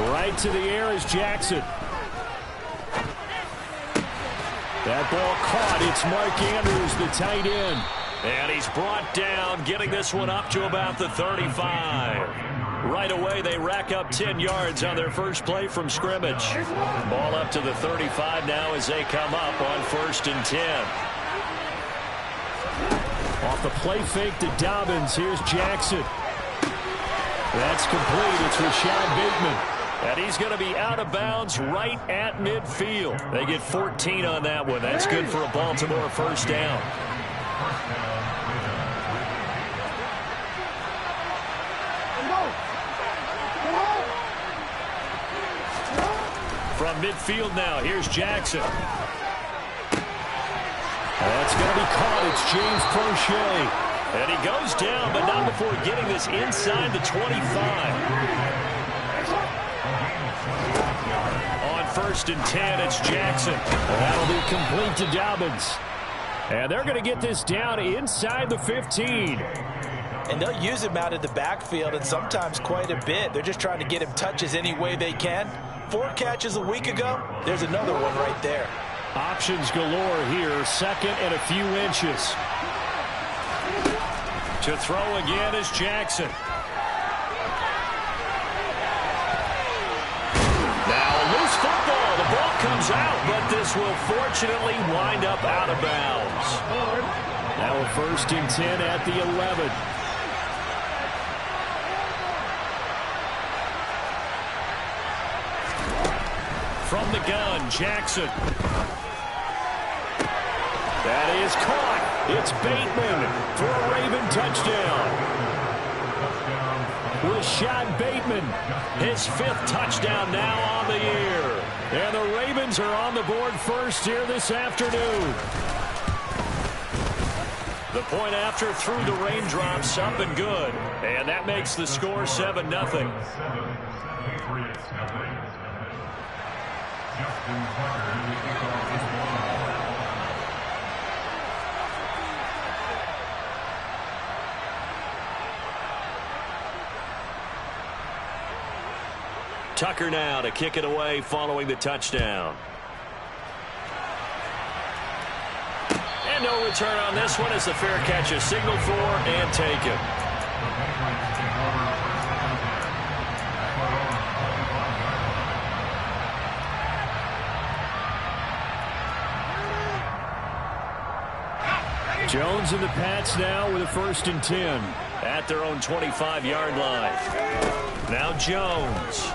Right to the air is Jackson. That ball caught. It's Mark Andrews, the tight end. And he's brought down, getting this one up to about the 35. Right away, they rack up 10 yards on their first play from scrimmage. Ball up to the 35 now as they come up on 1st and 10. Off the play fake to Dobbins. Here's Jackson. That's complete. It's Rashad Bateman. And he's going to be out of bounds right at midfield. They get 14 on that one. That's good for a Baltimore first down. From midfield now, here's Jackson. That's going to be caught. It's James Prochet. And he goes down, but not before getting this inside the 25. On 1st and 10, it's Jackson. That'll be complete to Dobbins. And they're going to get this down inside the 15. And they'll use him out of the backfield, and sometimes quite a bit. They're just trying to get him touches any way they can. 4 catches a week ago. There's another one right there. Options galore here. 2nd and a few inches. To throw again is Jackson. Now a loose football. The ball comes out, but this will fortunately wind up out of bounds. Now a 1st and 10 at the 11. From the gun, Jackson. That is caught. It's Bateman for a Raven touchdown. Rashad Bateman, his 5th touchdown now on the year. And the Ravens are on the board first here this afternoon. The point after through the raindrops, up and good. And that makes the score 7-0. Tucker now to kick it away following the touchdown. And no return on this one as the fair catch is signaled for and taken. Jones and the Pats now with a 1st and 10 at their own 25-yard line. Now Jones.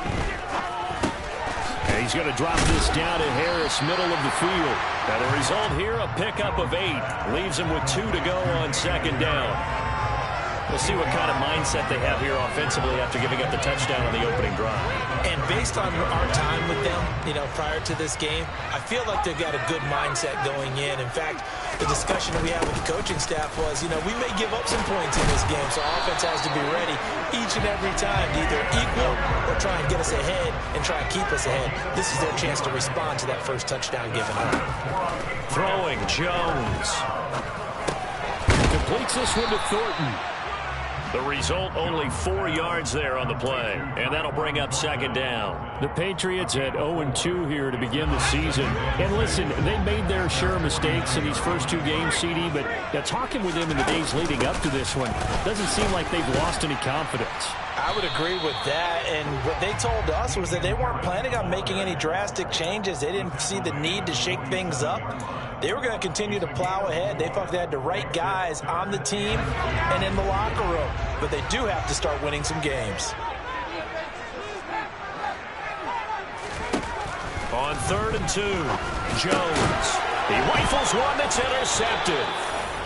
And he's going to drop this down to Harris, middle of the field. Now the result here, a pickup of 8. Leaves him with 2 to go on 2nd down. We'll see what kind of mindset they have here offensively after giving up the touchdown on the opening drive. And based on our time with them, prior to this game, I feel like they've got a good mindset going in. In fact, the discussion we had with the coaching staff was, we may give up some points in this game, so offense has to be ready each and every time to either equal or try and get us ahead and try and keep us ahead. This is their chance to respond to that first touchdown given up. Throwing, Jones. Completes this one to Thornton. The result, only 4 yards there on the play. And that'll bring up 2nd down. The Patriots at 0-2 here to begin the season. And listen, they made their share of mistakes in these first 2 games, CD, but talking with them in the days leading up to this one, doesn't seem like they've lost any confidence. I would agree with that, and what they told us was that they weren't planning on making any drastic changes. They didn't see the need to shake things up. They were going to continue to plow ahead. They felt they had the right guys on the team and in the locker room, but they do have to start winning some games. On 3rd and 2, Jones. He rifles one that's intercepted.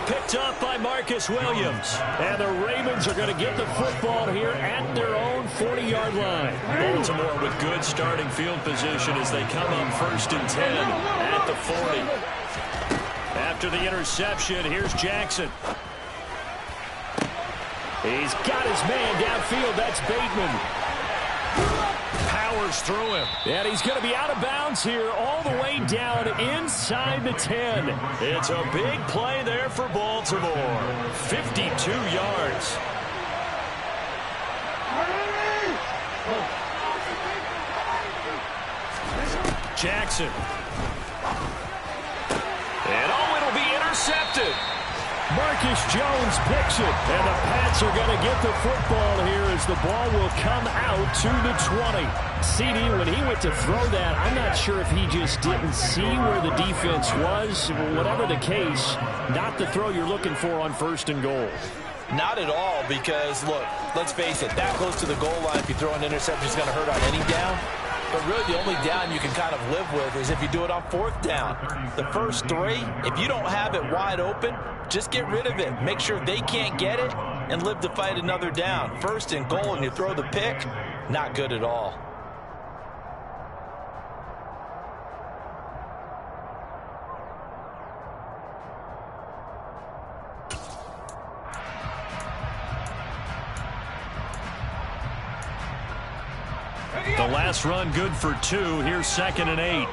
Picked up by Marcus Williams. And the Ravens are going to get the football here at their own 40-yard line. Baltimore with good starting field position as they come up 1st and 10 at the 40. After the interception, here's Jackson. He's got his man downfield. That's Bateman. Powers through him. And he's going to be out of bounds here all the way down inside the 10. It's a big play there for Baltimore. 52 yards. Jackson. And it'll be intercepted. Marcus Jones picks it, and the Pats are going to get the football here as the ball will come out to the 20. CD, when he went to throw that, I'm not sure if he just didn't see where the defense was. Whatever the case, not the throw you're looking for on 1st and goal. Not at all, because, look, let's face it, that close to the goal line, if you throw an interception, is going to hurt on any down. But really, the only down you can kind of live with is if you do it on 4th down. The first 3, if you don't have it wide open, just get rid of it. Make sure they can't get it and live to fight another down. 1st and goal, and you throw the pick, not good at all. The last run good for 2. Here's 2nd and 8.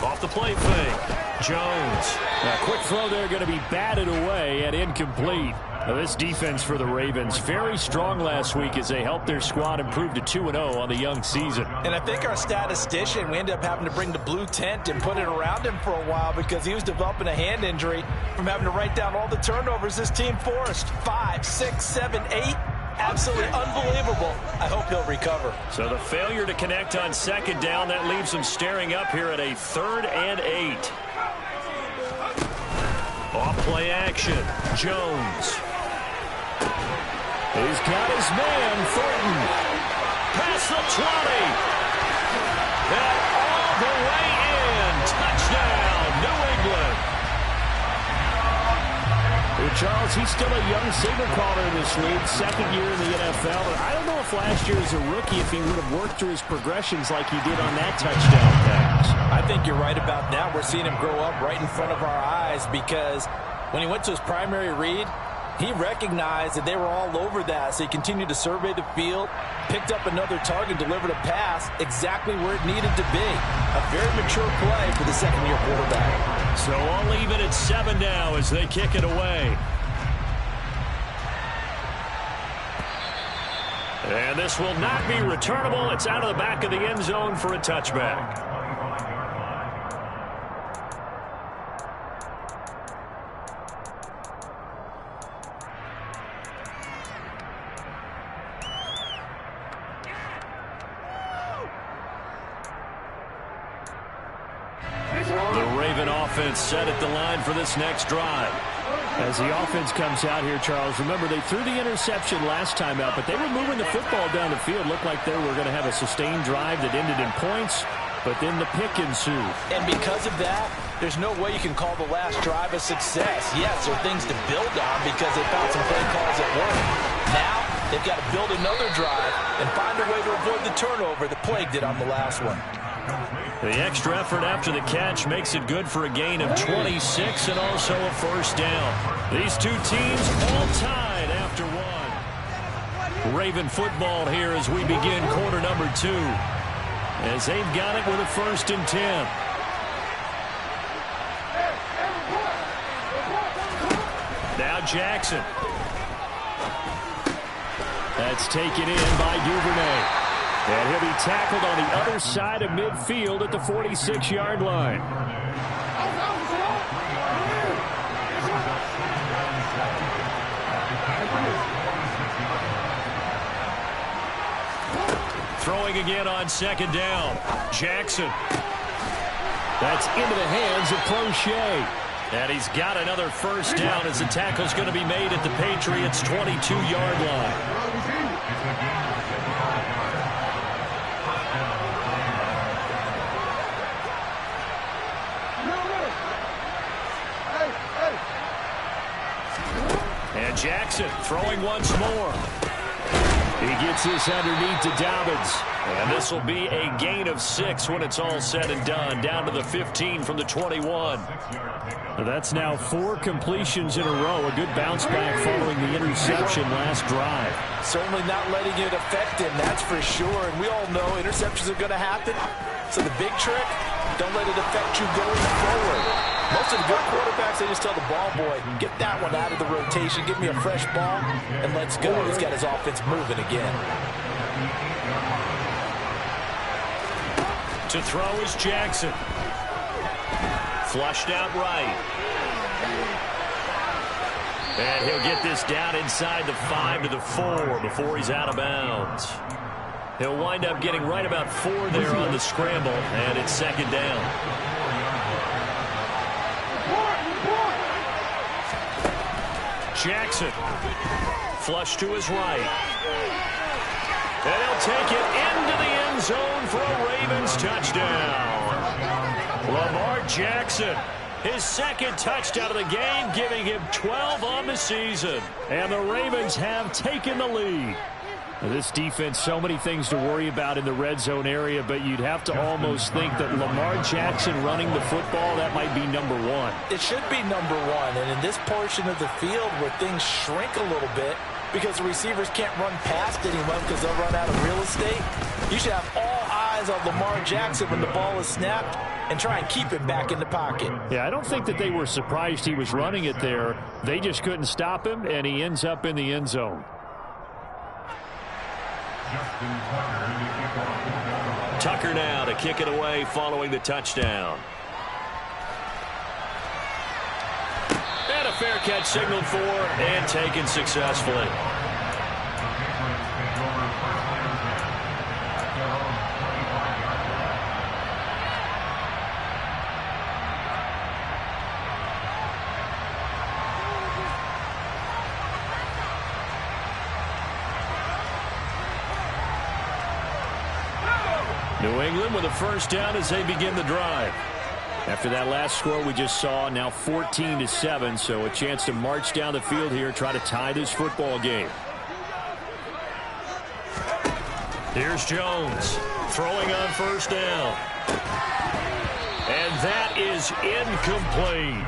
Off the play fake. Jones. A quick throw there going to be batted away and incomplete. Now, this defense for the Ravens, very strong last week as they helped their squad improve to 2-0 on the young season. And I think our statistician, we ended up having to bring the blue tent and put it around him for a while because he was developing a hand injury from having to write down all the turnovers this team forced. 5, 6, 7, 8. Absolutely unbelievable. I hope he'll recover. So the failure to connect on 2nd down, that leaves him staring up here at a 3rd and 8. Off play action. Jones. He's got his man, Thornton. Past the 20. And all the way in. Touchdown, New England. Charles, he's still a young signal caller in this league, 2nd year in the NFL. And I don't know if last year as a rookie, if he would have worked through his progressions like he did on that touchdown pass. I think you're right about that. We're seeing him grow up right in front of our eyes because when he went to his primary read, he recognized that they were all over that, so he continued to survey the field, picked up another target, delivered a pass exactly where it needed to be. A very mature play for the 2nd-year quarterback. So I'll leave it at 7 now as they kick it away. And this will not be returnable. It's out of the back of the end zone for a touchback. Set at the line for this next drive. As the offense comes out here, Charles, remember they threw the interception last time out, but they were moving the football down the field. Looked like they were going to have a sustained drive that ended in points, but then the pick ensued. And because of that, there's no way you can call the last drive a success. Yes, there are things to build on because they found some play calls at work. Now, they've got to build another drive and find a way to avoid the turnover that plagued it on the last one. The extra effort after the catch makes it good for a gain of 26 and also a 1st down. These two teams all tied after 1. Raven football here as we begin quarter number 2. As they've got it with a 1st and 10. Now Jackson. That's taken in by Duvernay. And he'll be tackled on the other side of midfield at the 46-yard line. Throwing again on 2nd down. Jackson. That's into the hands of Crochet. And he's got another 1st down as the tackle's going to be made at the Patriots' 22-yard line. And Jackson throwing once more. He gets this underneath to Dobbins. And this will be a gain of 6 when it's all said and done. Down to the 15 from the 21. That's now 4 completions in a row. A good bounce back following the interception last drive. Certainly not letting it affect him, that's for sure. And we all know interceptions are going to happen. So the big trick, don't let it affect you going forward. Most of the good quarterbacks, they just tell the ball boy, get that one out of the rotation, give me a fresh ball, and let's go. He's got his offense moving again. To throw is Jackson. Flushed out right. And he'll get this down inside the 5 to the 4 before he's out of bounds. He'll wind up getting right about 4 there on the scramble, and it's second down. Jackson. Flush to his right. And he'll take it into the end zone for a Ravens touchdown. Lamar Jackson, his second touchdown of the game, giving him 12 on the season. And the Ravens have taken the lead. This defense, so many things to worry about in the red zone area, but you'd have to almost think that Lamar Jackson running the football, that might be number one. It should be number one, and in this portion of the field where things shrink a little bit because the receivers can't run past anyone because they'll run out of real estate, you should have all eyes on Lamar Jackson when the ball is snapped and try and keep it back in the pocket. Yeah, I don't think that they were surprised he was running it there. They just couldn't stop him, and he ends up in the end zone. Tucker now to kick it away following the touchdown. And a fair catch signaled for and taken successfully. New England with a first down as they begin the drive. After that last score we just saw, now 14-7, so a chance to march down the field here, try to tie this football game. Here's Jones throwing on first down. And that is incomplete.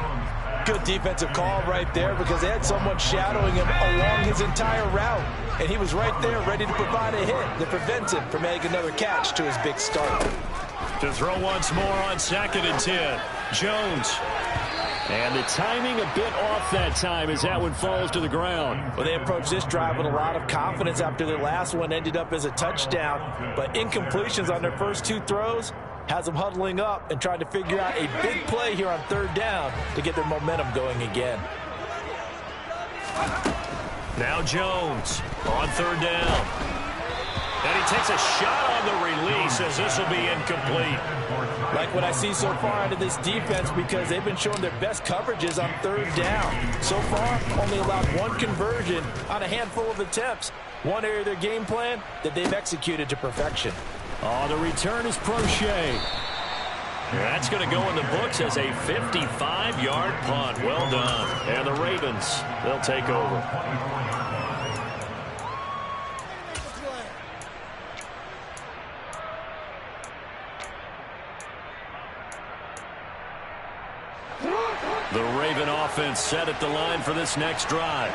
Good defensive call right there because they had someone shadowing him along his entire route. And he was right there ready to provide a hit that prevents him from making another catch to his big start. To throw once more on 2nd and 10. Jones. And the timing a bit off that time as that one falls to the ground. Well, they approached this drive with a lot of confidence after their last one ended up as a touchdown. But incompletions on their first 2 throws has them huddling up and trying to figure out a big play here on 3rd down to get their momentum going again. Now Jones on 3rd down. And he takes a shot on the release as this will be incomplete. Like what I see so far out of this defense because they've been showing their best coverages on 3rd down. So far, only allowed 1 conversion on a handful of attempts. One area of their game plan that they've executed to perfection. Oh, the return is Prochet. That's going to go in the books as a 55-yard punt. Well done. And the Ravens, they'll take over. The Raven offense set at the line for this next drive.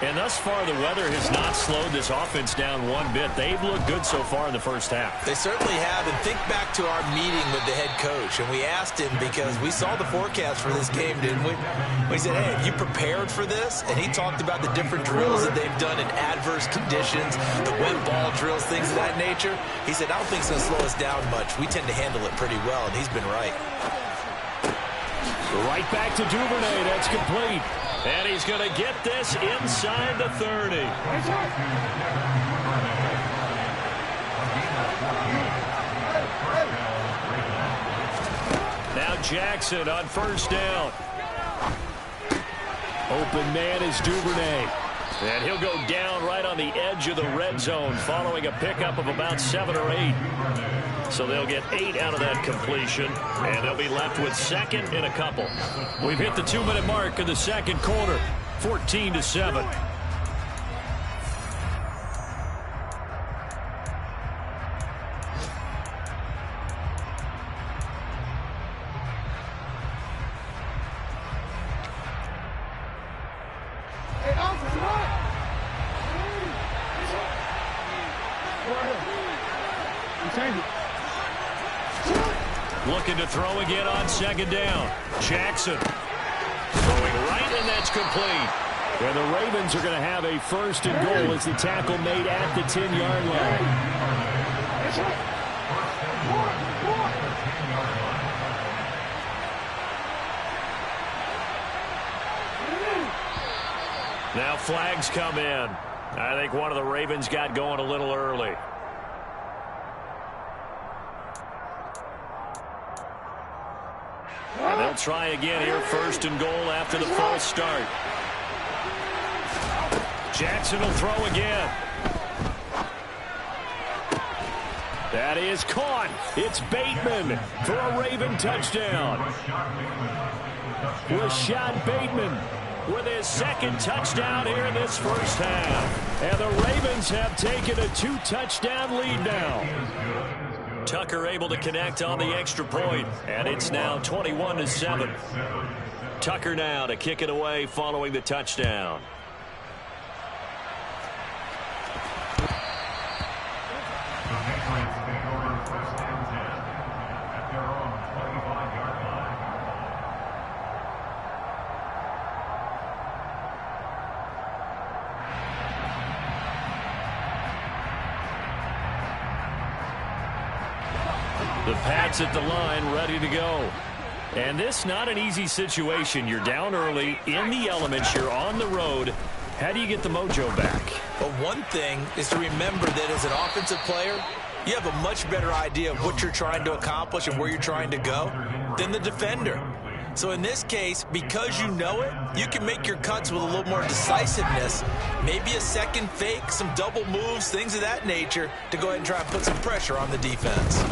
And thus far, the weather has not slowed this offense down one bit. They've looked good so far in the first half. They certainly have. And think back to our meeting with the head coach. And we asked him because we saw the forecast for this game, didn't we? We said, hey, have you prepared for this? And he talked about the different drills that they've done in adverse conditions, the wet ball drills, things of that nature. He said, I don't think it's going to slow us down much. We tend to handle it pretty well, and he's been right. Right back to Duvernay. That's complete. And he's going to get this inside the 30. Now Jackson on first down. Open man is Duvernay. And he'll go down right on the edge of the red zone following a pickup of about 7 or 8. So they'll get 8 out of that completion, and they'll be left with 2nd and a couple. We've hit the 2-minute mark in the second quarter, 14-7. Looking to throw again on 2nd down. Jackson throwing right, and that's complete. And the Ravens are going to have a 1st and goal as the tackle made at the 10-yard line. Now flags come in. I think one of the Ravens got going a little early. And they'll try again here, first and goal after the false start. Jackson will throw again. That is caught. It's Bateman for a Raven touchdown. Rashad Bateman with his second touchdown here in this first half. And the Ravens have taken a 2-touchdown lead now. Tucker able to connect on the extra point, and it's now 21-7. Tucker now to kick it away following the touchdown. The Pats at the line, ready to go. And this not an easy situation. You're down early, in the elements, you're on the road. How do you get the mojo back? Well, one thing is to remember that as an offensive player, you have a much better idea of what you're trying to accomplish and where you're trying to go than the defender. So in this case, because you know it, you can make your cuts with a little more decisiveness. Maybe a second fake, some double moves, things of that nature to go ahead and try and put some pressure on the defense.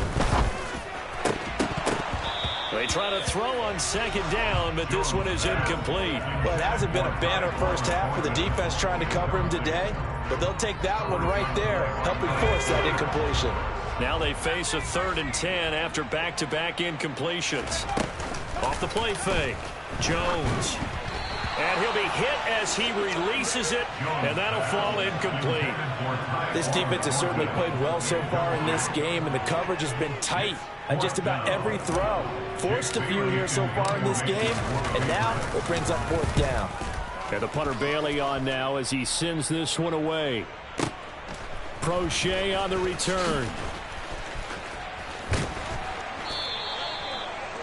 They try to throw on second down, but this one is incomplete. Well, it hasn't been a banner first half for the defense trying to cover him today, but they'll take that one right there, helping force that incompletion. Now they face a 3rd and 10 after back-to-back incompletions. Off the play fake, Jones. And he'll be hit as he releases it, and that'll fall incomplete. This defense has certainly played well so far in this game, and the coverage has been tight on just about every throw. Forced a few here so far in this game, and now it brings up 4th down. And the punter Bailey on now as he sends this one away. Prochet on the return.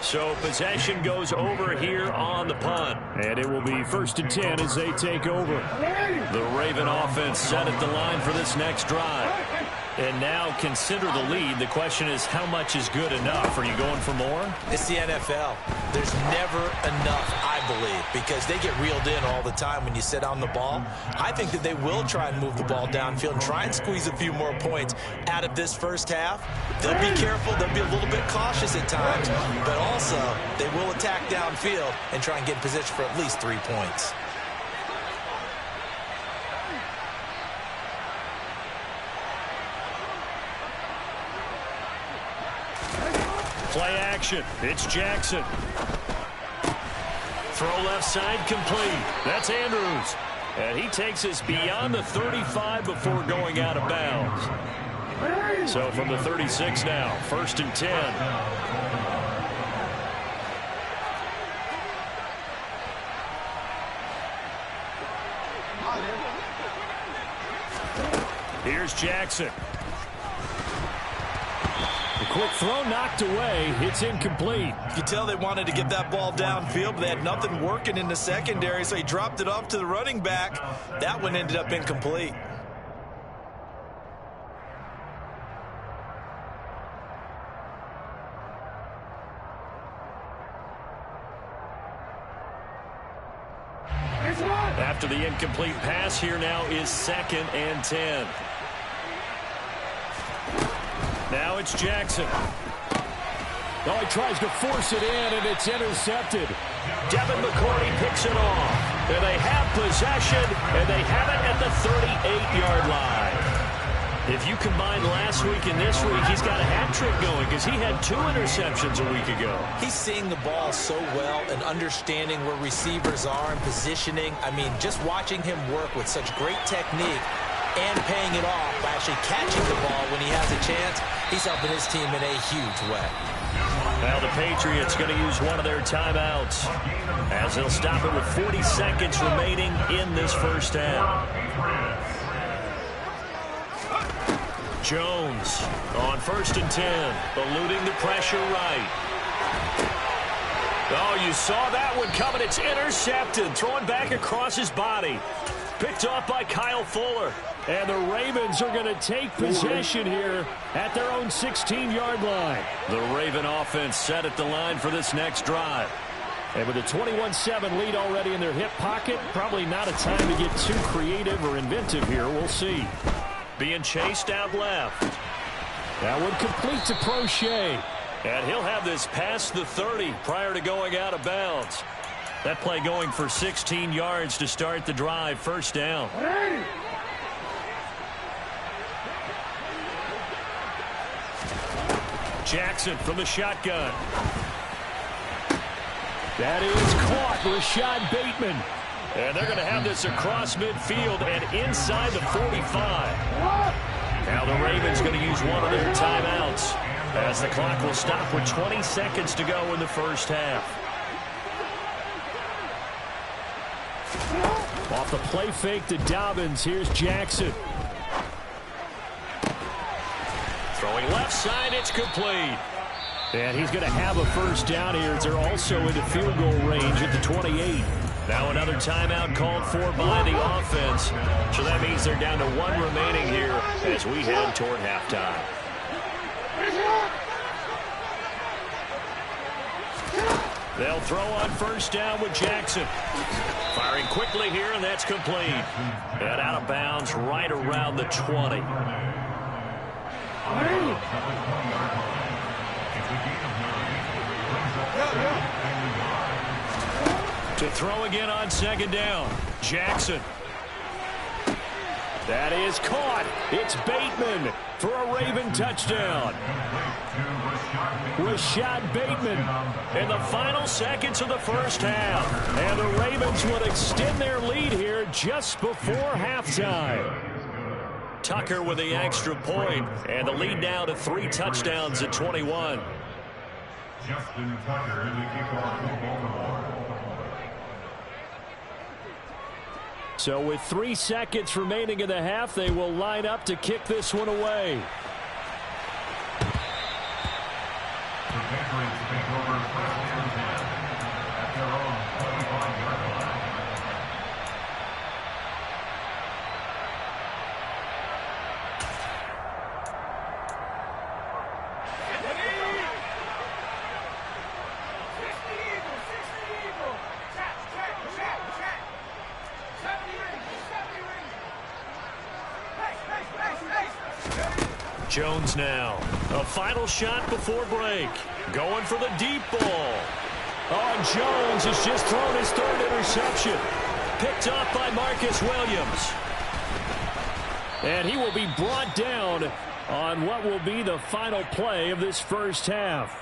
So possession goes over here on the punt. And it will be 1st and 10 as they take over. The Raven offense set at the line for this next drive. And now consider the lead. The question is, how much is good enough? Are you going for more? It's the NFL. There's never enough, I believe, because they get reeled in all the time when you sit on the ball. I think that they will try and move the ball downfield and try and squeeze a few more points out of this first half. They'll be careful. They'll be a little bit cautious at times, but also they will attack downfield and try and get in position for at least 3 points. Play action. It's Jackson. Throw left side complete. That's Andrews. And he takes us beyond the 35 before going out of bounds. So from the 36 now, 1st and 10. Here's Jackson. The quick throw knocked away. It's incomplete. You could tell they wanted to get that ball downfield, but they had nothing working in the secondary, so he dropped it off to the running back. That one ended up incomplete. After the incomplete pass, here now is 2nd and 10. Now it's Jackson. Oh, he tries to force it in, and it's intercepted. Devin McCourty picks it off. And they have possession, and they have it at the 38-yard line. If you combine last week and this week, he's got a hat trick going because he had 2 interceptions a week ago. He's seeing the ball so well and understanding where receivers are and positioning. I mean, just watching him work with such great technique and paying it off by actually catching the ball when he has a chance, he's helping his team in a huge way. Well, the Patriots going to use one of their timeouts as they'll stop it with 40 seconds remaining in this first half. Jones on 1st and 10, eluding the pressure right. Oh, you saw that one coming. It's intercepted, throwing back across his body. Picked off by Kyle Fuller. And the Ravens are going to take possession here at their own 16-yard line. The Raven offense set at the line for this next drive. And with a 21-7 lead already in their hip pocket, probably not a time to get too creative or inventive here. We'll see. Being chased out left. That one complete to Prochet. And he'll have this past the 30 prior to going out of bounds. That play going for 16 yards to start the drive. First down. Jackson from the shotgun. That is caught. Rashad Bateman. And they're going to have this across midfield and inside the 45. Now the Ravens going to use one of their timeouts as the clock will stop with 20 seconds to go in the first half. Off the play fake to Dobbins. Here's Jackson. Throwing left side. It's complete. And he's going to have a first down here as they're also into field goal range at the 28. Now another timeout called for by the offense. So that means they're down to one remaining here as we head toward halftime. They'll throw on first down with Jackson. Firing quickly here, and that's complete. And out of bounds right around the 20. To throw again on second down. Jackson. That is caught. It's Bateman for a Raven touchdown. Rashad Bateman in the final seconds of the first half. And the Ravens would extend their lead here just before halftime. Tucker with the extra point, and the lead now to 3 touchdowns at 21. Justin Tucker in the kickoff for Baltimore. So with 3 seconds remaining in the half, they will line up to kick this one away. The Patriots take over first and 10 at their own 25-yard line. Jones now. A final shot before break. Going for the deep ball. Oh, Jones has just thrown his 3rd interception. Picked off by Marcus Williams. And he will be brought down on what will be the final play of this first half.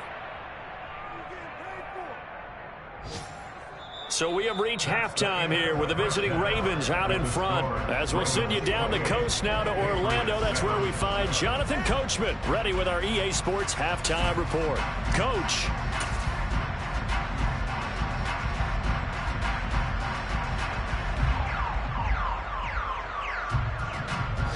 So we have reached halftime here with the visiting Ravens out in front. As we'll send you down the coast now to Orlando, that's where we find Jonathan Coachman ready with our EA Sports Halftime Report. Coach.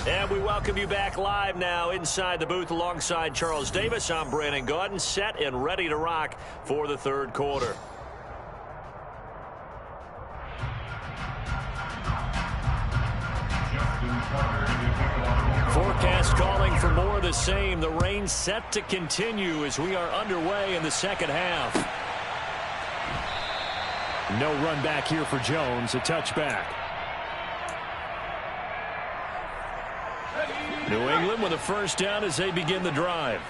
And we welcome you back live now inside the booth alongside Charles Davis. I'm Brandon Gaudin, set and ready to rock for the 3rd quarter. Forecast calling for more of the same. The rain set to continue as we are underway in the second half. No run back here for Jones. A touchback. New England with a first down as they begin the drive.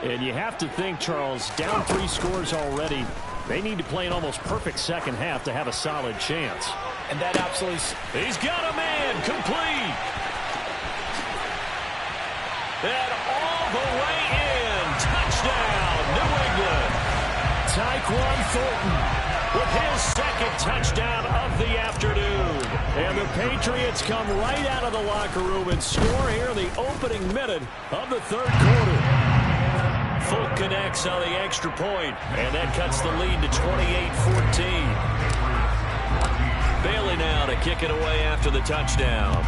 And you have to think, Charles, down 3 scores already. They need to play an almost perfect second half to have a solid chance. And that absolutely... He's got a man complete. And all the way in. Touchdown, New England. Tyquan Thornton with his 2nd touchdown of the afternoon. And the Patriots come right out of the locker room and score here in the opening minute of the 3rd quarter. Folk connects on the extra point, and that cuts the lead to 28-14. Bailey now to kick it away after the touchdown.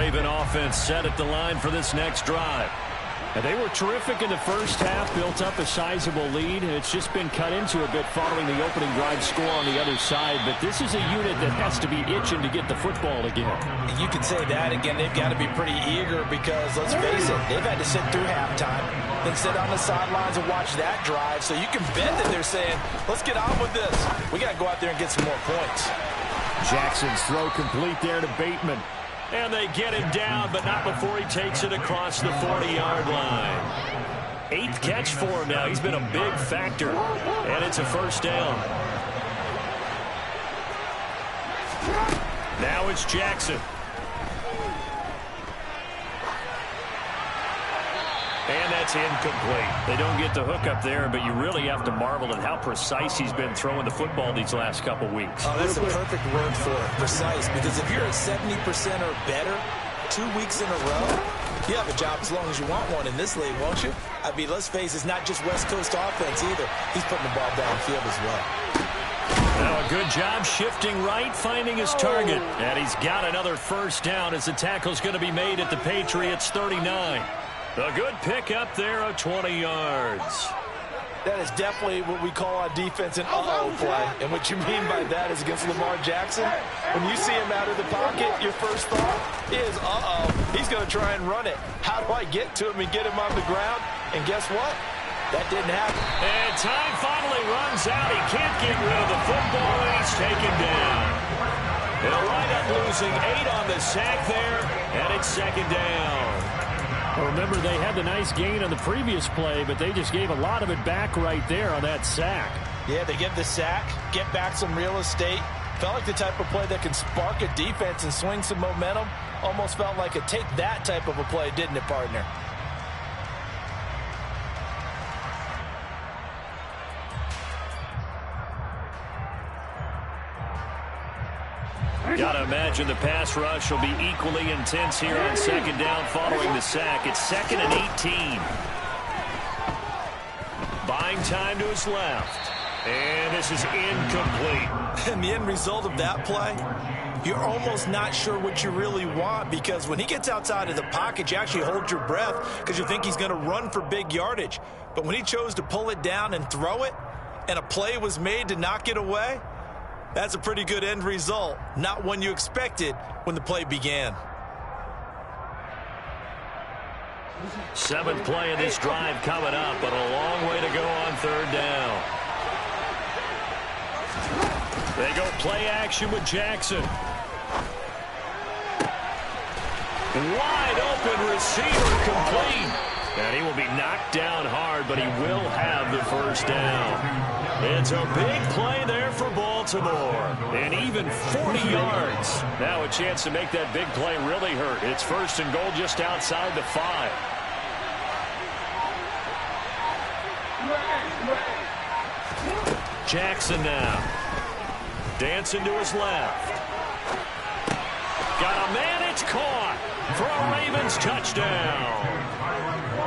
Raven offense set at the line for this next drive. And they were terrific in the first half, built up a sizable lead. It's just been cut into a bit following the opening drive score on the other side. But this is a unit that has to be itching to get the football again. You can say that again. They've got to be pretty eager because, let's face it, they've had to sit through halftime, then sit on the sidelines and watch that drive. So you can bet that they're saying, let's get on with this. We got to go out there and get some more points. Jackson's throw complete there to Bateman. And they get him down, but not before he takes it across the 40-yard line. 8th catch for him now. He's been a big factor. And it's a first down. Now it's Jackson. And that's incomplete. They don't get the hook up there, but you really have to marvel at how precise he's been throwing the football these last couple weeks. Oh, that's the perfect word for it, precise, because if you're at 70% or better 2 weeks in a row, you have a job as long as you want one in this league, won't you? I mean, let's face it, it's not just West Coast offense either. He's putting the ball downfield as well. Now a good job shifting right, finding his target. And he's got another first down as the tackle's going to be made at the Patriots' 39. A good pick up there of 20 yards. That is definitely what we call on defense an uh-oh play. And what you mean by that is against Lamar Jackson, when you see him out of the pocket, your first thought is, uh-oh, he's going to try and run it. How do I get to him and get him on the ground? And guess what? That didn't happen. And time finally runs out. He can't get rid of the football, and he's taken down. They'll wind up losing 8 on the sack there, and it's second down. Well, remember, they had the nice gain on the previous play, but they just gave a lot of it back right there on that sack. Yeah, they get the sack, get back some real estate. Felt like the type of play that can spark a defense and swing some momentum. Almost felt like a take that type of a play, didn't it, partner? Got to imagine the pass rush will be equally intense here on second down following the sack. It's 2nd and 18. Buying time to his left. And this is incomplete. And the end result of that play, you're almost not sure what you really want, because when he gets outside of the pocket, you actually hold your breath because you think he's going to run for big yardage. But when he chose to pull it down and throw it, and a play was made to knock it away, that's a pretty good end result. Not one you expected when the play began. 7th play of this drive coming up, but a long way to go on 3rd down. They go play action with Jackson. Wide open receiver complete. And he will be knocked down hard, but he will have the first down. It's a big play there for Baltimore. And even 40 yards. Now a chance to make that big play really hurt. It's 1st and goal just outside the 5. Jackson now. Dancing to his left. Got a man, it's caught for a Ravens touchdown.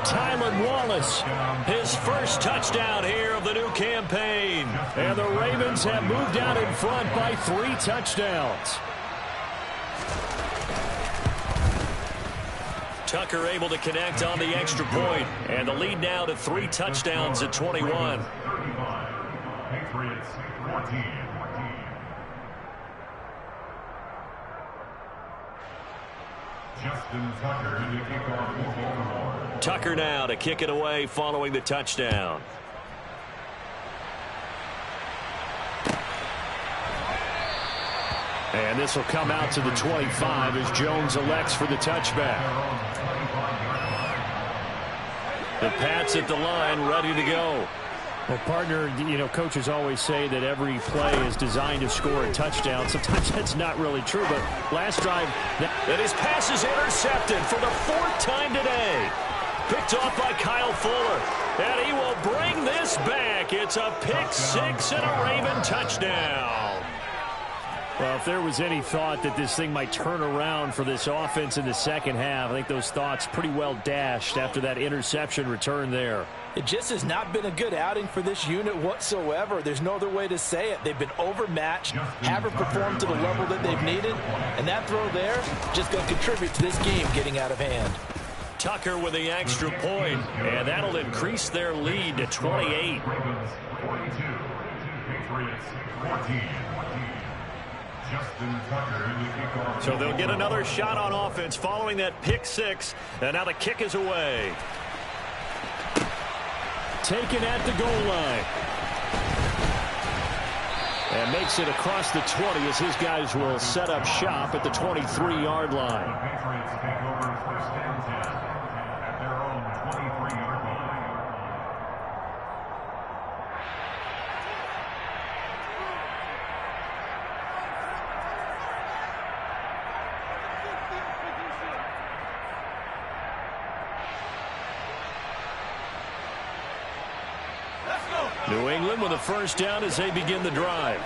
Tylan Wallace, his first touchdown here of the new campaign. And the Ravens have moved out in front by 3 touchdowns. Tucker able to connect on the extra point. And the lead now to 3 touchdowns at 21. Patriots 14. Justin Tucker to kick off for Baltimore. Tucker now to kick it away following the touchdown. And this will come out to the 25 as Jones elects for the touchback. The Pats at the line, ready to go. Well, partner, you know, coaches always say that every play is designed to score a touchdown. Sometimes that's not really true, but last drive... And his pass is intercepted for the 4th time today. Picked off by Kyle Fuller. And he will bring this back. It's a pick 6 and a Raven touchdown. Well, if there was any thought that this thing might turn around for this offense in the second half, I think those thoughts pretty well dashed after that interception return there. It just has not been a good outing for this unit whatsoever. There's no other way to say it. They've been overmatched, haven't performed to the level that they've needed, and that throw there just going to contribute to this game getting out of hand. Tucker with the extra point, and that'll increase their lead to 28. Ravens 42, Patriots 14. Justin Tucker in the kickoff. So they'll get another shot on offense following that pick six, and now the kick is away. Taken at the goal line. And makes it across the 20 as his guys will set up shop at the 23-yard line. The Patriots take over first and 10 at their own 23-yard line. New England with a first down as they begin the drive.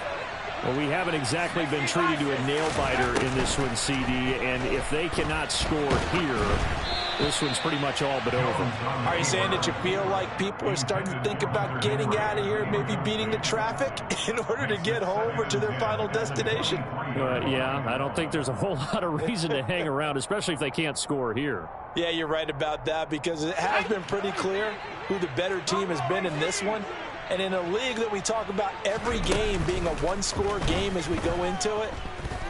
Well, we haven't exactly been treated to a nail-biter in this one, CD, and if they cannot score here, this one's pretty much all but over. Are you saying that you feel like people are starting to think about getting out of here, maybe beating the traffic in order to get home or to their final destination? Yeah, I don't think there's a whole lot of reason to hang around, especially if they can't score here. Yeah, you're right about that, because it has been pretty clear who the better team has been in this one. And in a league that we talk about every game being a one-score game as we go into it,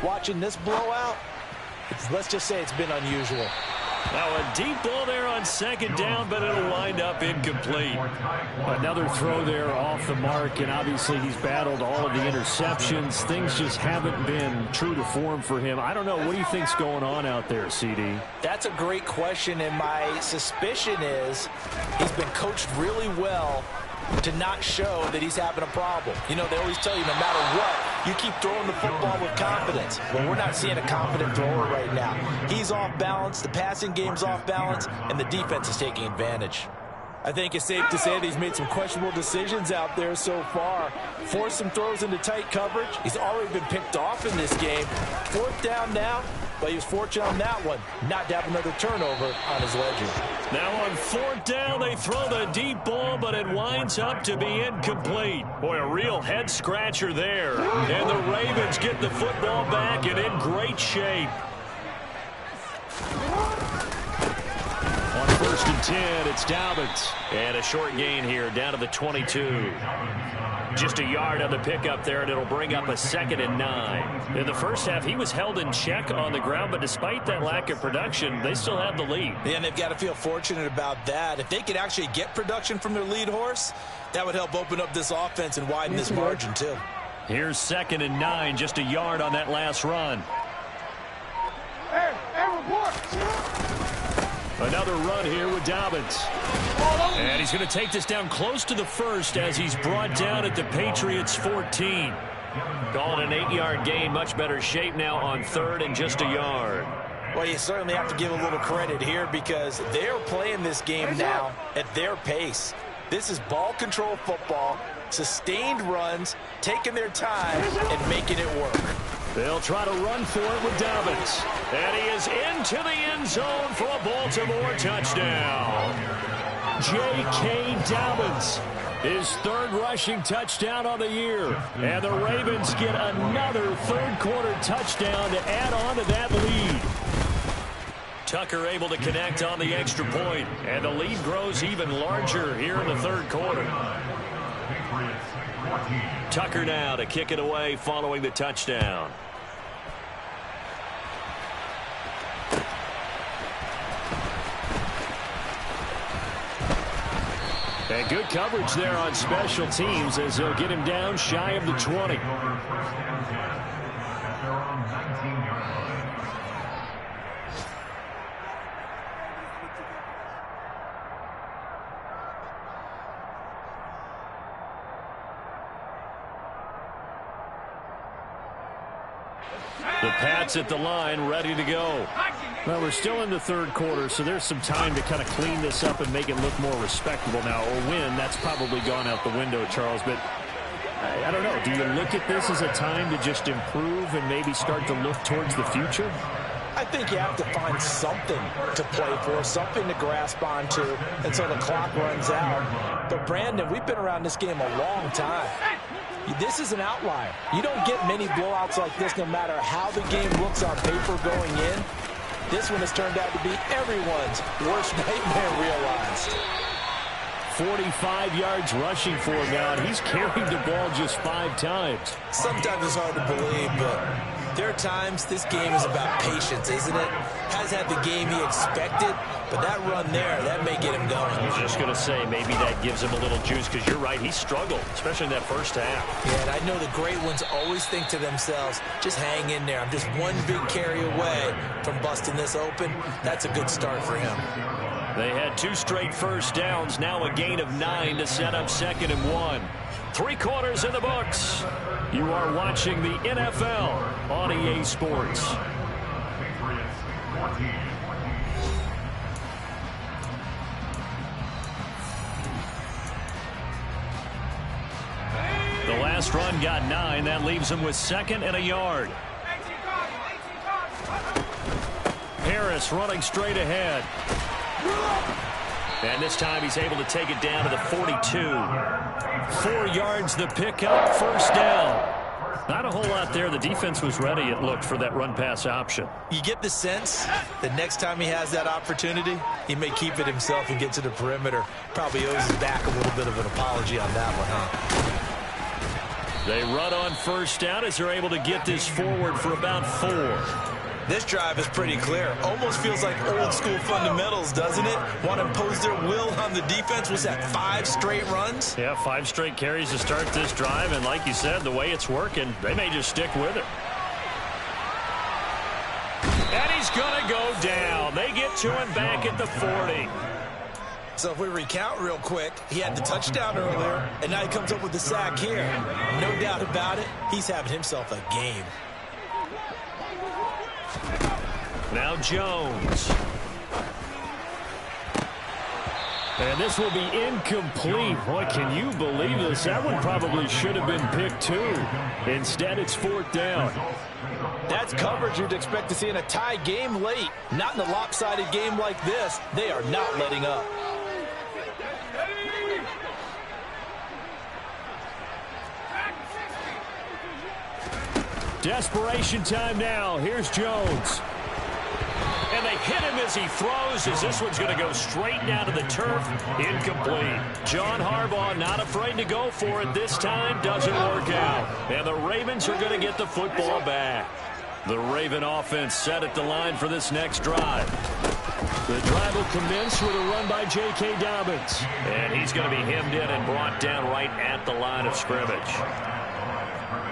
watching this blowout, let's just say it's been unusual. Now a deep ball there on second down, but it'll wind up incomplete. Another throw there off the mark, and obviously he's battled all of the interceptions. Things just haven't been true to form for him. I don't know. What do you think's going on out there, CD? That's a great question, and my suspicion is he's been coached really well to not show that he's having a problem. You know, they always tell you no matter what, you keep throwing the football with confidence. Well, we're not seeing a confident thrower right now. He's off balance, the passing game's off balance, and the defense is taking advantage. I think it's safe to say that he's made some questionable decisions out there so far. Forced some throws into tight coverage. He's already been picked off in this game. Fourth down now, but he was fortunate on that one not to have another turnover on his ledger. Now on fourth down, they throw the deep ball, but it winds up to be incomplete. Boy, a real head-scratcher there. And the Ravens get the football back and in great shape. On first and 10, it's Dobbins. And a short gain here, down to the 22. Just a yard on the pickup there, and it'll bring up a 2nd and 9. In the first half, he was held in check on the ground, but despite that lack of production, they still have the lead. Yeah, and they've got to feel fortunate about that. If they could actually get production from their lead horse, that would help open up this offense and widen this margin, too. Here's 2nd and 9, just a yard on that last run. Hey, report! Another run here with Dobbins. And he's going to take this down close to the first as he's brought down at the Patriots' 14. Calling an 8-yard gain, much better shape now on 3rd and just a yard. Well, you certainly have to give a little credit here because they're playing this game now at their pace. This is ball control football, sustained runs, taking their time and making it work. They'll try to run for it with Dobbins. And he is into the end zone for a Baltimore touchdown. J.K. Dobbins, his 3rd rushing touchdown on the year. And the Ravens get another third-quarter touchdown to add on to that lead. Tucker able to connect on the extra point. And the lead grows even larger here in the third quarter. Tucker now to kick it away following the touchdown. And good coverage there on special teams as they'll get him down shy of the 20. The Pats at the line, ready to go. Well, we're still in the third quarter, so there's some time to kind of clean this up and make it look more respectable now. Or win, that's probably gone out the window, Charles. But I don't know. Do you look at this as a time to just improve and maybe start to look towards the future? I think you have to find something to play for, something to grasp onto until the clock runs out. But, Brandon, we've been around this game a long time. This is an outlier. You don't get many blowouts like this no matter how the game looks on paper going in. This one has turned out to be everyone's worst nightmare realized. 45 yards rushing for him now, and he's carried the ball just 5 times. Sometimes it's hard to believe, but there are times this game is about patience, isn't it? Has had the game he expected, but that run there, that may get him going. I was just going to say, maybe that gives him a little juice, because you're right, he struggled, especially in that first half. Yeah, and I know the great ones always think to themselves, just hang in there. I'm just one big carry away from busting this open. That's a good start for him. They had 2 straight first downs, now a gain of 9 to set up 2nd and 1. 3 quarters in the books. You are watching the NFL on EA Sports. The last run got 9. That leaves him with 2nd and a yard. Harris running straight ahead. And this time he's able to take it down to the 42. 4 yards the pickup, first down. Not a whole lot there. The defense was ready, it looked, for that run-pass option. You get the sense that next time he has that opportunity, he may keep it himself and get to the perimeter. Probably owes his back a little bit of an apology on that one, huh? They run on first down as they're able to get this forward for about 4. This drive is pretty clear. Almost feels like old school fundamentals, doesn't it? Want to impose their will on the defense. Was that 5 straight runs? Yeah, 5 straight carries to start this drive. And like you said, the way it's working, they may just stick with it. And he's going to go down. They get to him back at the 40. So if we recount real quick, he had the touchdown earlier, and now he comes up with the sack here. No doubt about it, he's having himself a game. Now Jones. And this will be incomplete. Boy, can you believe this? That one probably should have been picked too. Instead, it's 4th down. That's coverage you'd expect to see in a tie game late. Not in a lopsided game like this. They are not letting up. Desperation time now. Here's Jones. And they hit him as he throws, as this one's going to go straight down to the turf. Incomplete. John Harbaugh not afraid to go for it this time. Doesn't work out. And the Ravens are going to get the football back. The Raven offense set at the line for this next drive. The drive will commence with a run by J.K. Dobbins. And he's going to be hemmed in and brought down right at the line of scrimmage.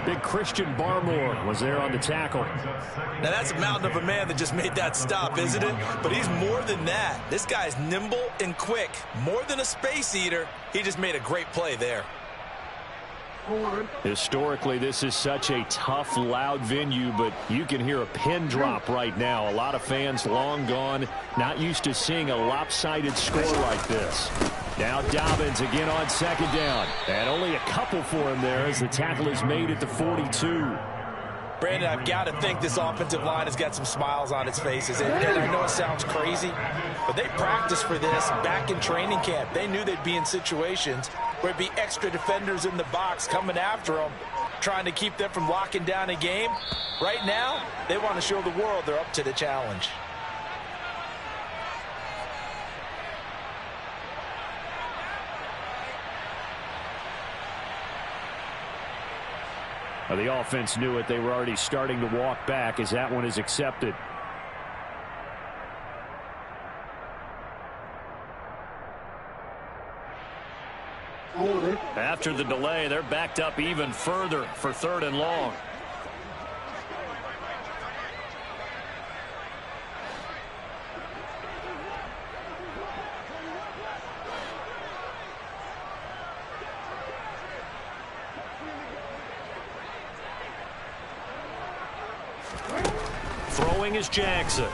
Big Christian Barmore was there on the tackle. Now that's a mountain of a man that just made that stop, isn't it? But he's more than that. This guy's nimble and quick. More than a space eater. He just made a great play there. Historically, this is such a tough, loud venue, but you can hear a pin drop right now. A lot of fans long gone, not used to seeing a lopsided score like this. Now Dobbins again on 2nd down. And only a couple for him there as the tackle is made at the 42. Brandon, I've got to think this offensive line has got some smiles on its faces. And I know it sounds crazy, but they practiced for this back in training camp. They knew they'd be in situations where it'd be extra defenders in the box coming after them, trying to keep them from locking down a game. Right now, they want to show the world they're up to the challenge. The offense knew it. They were already starting to walk back as that one is accepted. After the delay, they're backed up even further for 3rd and long. Throwing is Jackson.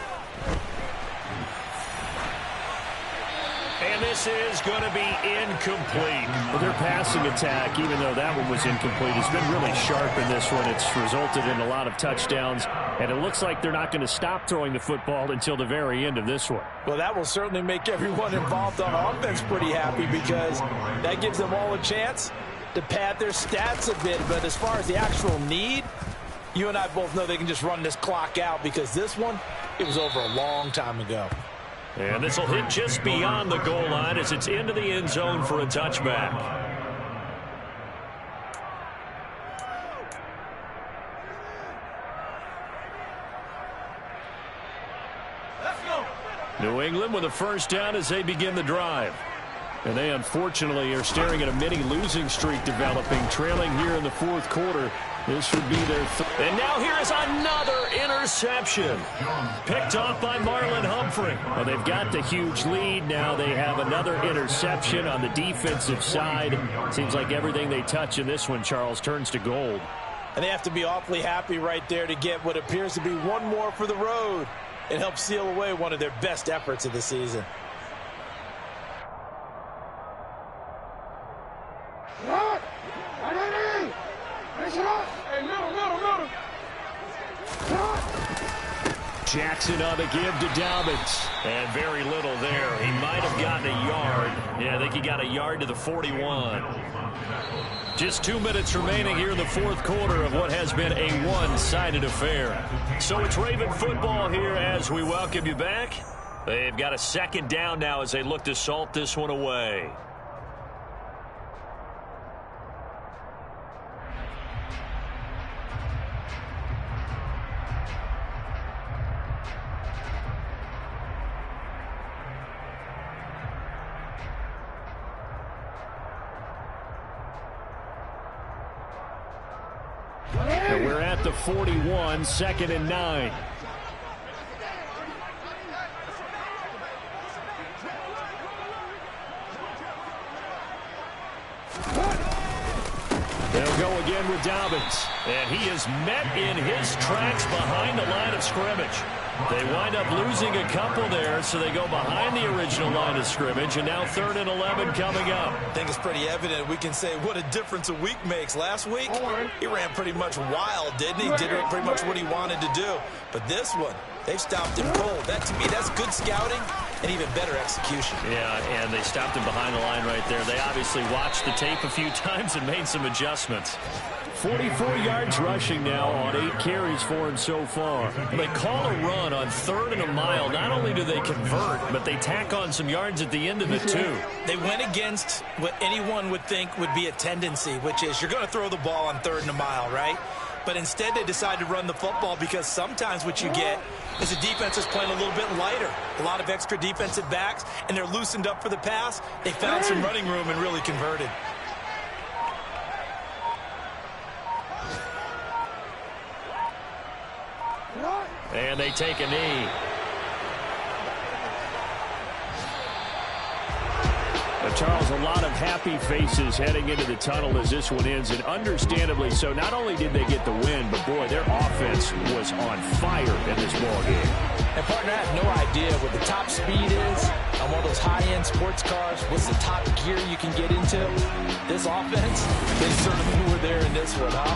And And this is going to be incomplete. Well, their passing attack, even though that one was incomplete, has been really sharp in this one. It's resulted in a lot of touchdowns, and it looks like they're not going to stop throwing the football until the very end of this one. Well, that will certainly make everyone involved on offense pretty happy because that gives them all a chance to pad their stats a bit. But as far as the actual need, you and I both know they can just run this clock out because this one, it was over a long time ago. And this will hit just beyond the goal line as it's into the end zone for a touchback. Let's go. New England with a first down as they begin the drive. And they unfortunately are staring at a mini losing streak developing, trailing here in the fourth quarter. This would be their and now here is another interception. Picked off by Marlon Humphrey. Well, they've got the huge lead. Now they have another interception on the defensive side. Seems like everything they touch in this one, Charles, turns to gold. And they have to be awfully happy right there to get what appears to be one more for the road. It helps seal away one of their best efforts of the season. Jackson on the give to Dobbins. And very little there. He might have gotten a yard. Yeah, I think he got a yard to the 41. Just 2 minutes remaining here in the fourth quarter of what has been a one-sided affair. So it's Raven football here as we welcome you back. They've got a second down now as they look to salt this one away. And we're at the 41, 2nd and 9. They'll go again with Dobbins. And he is met in his tracks behind the line of scrimmage. They wind up losing a couple there, so they go behind the original line of scrimmage, and now 3rd and 11 coming up. I think it's pretty evident. We can say what a difference a week makes. Last week, he ran pretty much wild, didn't he? Did pretty much what he wanted to do. But this one, they've stopped him cold. That, to me, that's good scouting and even better execution. Yeah, and they stopped him behind the line right there. They obviously watched the tape a few times and made some adjustments. 44 yards rushing now on 8 carries for him so far. They call a run on 3rd and a mile. Not only do they convert, but they tack on some yards at the end of it, too. They went against what anyone would think would be a tendency, which is you're going to throw the ball on 3rd and a mile, right? But instead they decided to run the football because sometimes what you get is the defense is playing a little bit lighter. A lot of extra defensive backs, and they're loosened up for the pass. They found some running room and really converted. And they take a knee. Charles, a lot of happy faces heading into the tunnel as this one ends, and understandably so. Not only did they get the win, but boy, their offense was on fire in this ball game. And partner, I have no idea what the top speed is on one of those high-end sports cars. What's the top gear you can get into? This offense, they certainly were there in this one, huh?